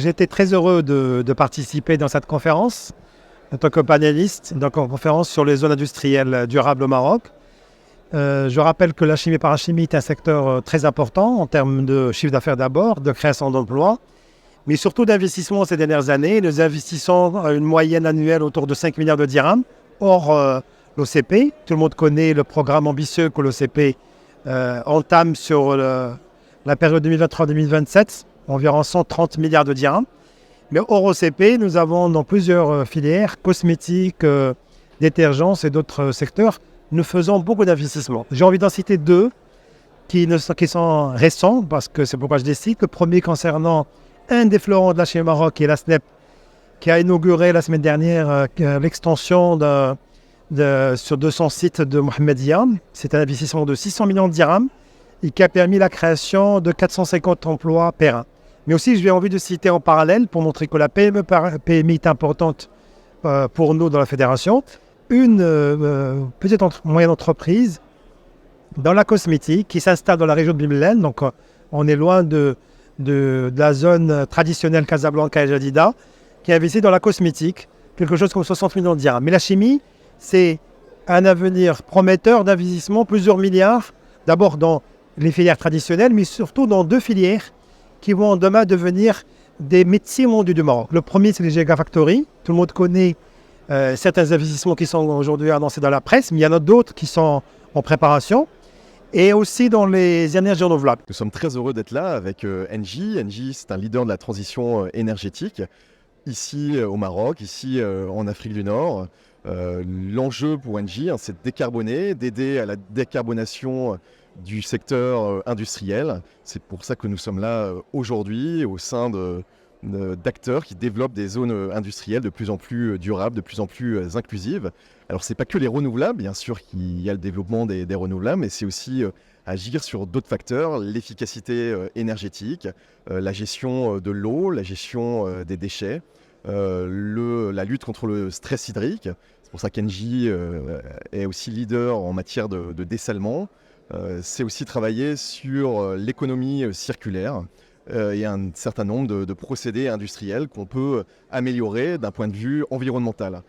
J'étais très heureux de participer dans cette conférence en tant que panéliste, donc en conférence sur les zones industrielles durables au Maroc. Je rappelle que la chimie parachimie est un secteur très important en termes de chiffre d'affaires d'abord, de création d'emplois, mais surtout d'investissement ces dernières années. Nous investissons à une moyenne annuelle autour de 5 milliards de dirhams, hors l'OCP. Tout le monde connaît le programme ambitieux que l'OCP entame sur la période 2023-2027, environ 130 milliards de dirhams. Mais hors OCP, nous avons dans plusieurs filières, cosmétiques, détergents et d'autres secteurs, nous faisons beaucoup d'investissements. J'ai envie d'en citer deux qui sont récents, parce que c'est pourquoi je les cite. Le premier concernant un des fleurons de la chimie Maroc, qui est la SNEP, qui a inauguré la semaine dernière l'extension sur 200 sites de Mohamedia. C'est un investissement de 600 millions de dirhams et qui a permis la création de 450 emplois pérennes. Mais aussi, j'ai envie de citer en parallèle, pour montrer que la PMI est importante pour nous dans la fédération, une petite moyenne entreprise dans la cosmétique qui s'installe dans la région de Bimelen. Donc, on est loin de la zone traditionnelle Casablanca et Jadida, qui investit dans la cosmétique, quelque chose comme 60 millions de dirhams. Mais la chimie, c'est un avenir prometteur d'investissement, plusieurs milliards, d'abord dans les filières traditionnelles, mais surtout dans deux filières qui vont demain devenir des métiers mondiaux du Maroc. Le premier, c'est les Gigafactories. Tout le monde connaît certains investissements qui sont aujourd'hui annoncés dans la presse, mais il y en a d'autres qui sont en préparation. Et aussi dans les énergies renouvelables. Nous sommes très heureux d'être là avec Engie. Engie, c'est un leader de la transition énergétique, ici au Maroc, ici en Afrique du Nord. L'enjeu pour Engie, c'est de décarboner, d'aider à la décarbonation du secteur industriel. C'est pour ça que nous sommes là aujourd'hui au sein d'acteurs qui développent des zones industrielles de plus en plus durables, de plus en plus inclusives. Alors ce n'est pas que les renouvelables, bien sûr qu'il y a le développement des renouvelables, mais c'est aussi agir sur d'autres facteurs, l'efficacité énergétique, la gestion de l'eau, la gestion des déchets, la lutte contre le stress hydrique. C'est pour ça qu'Engie est aussi leader en matière de dessalement. C'est aussi travailler sur l'économie circulaire et un certain nombre de procédés industriels qu'on peut améliorer d'un point de vue environnemental.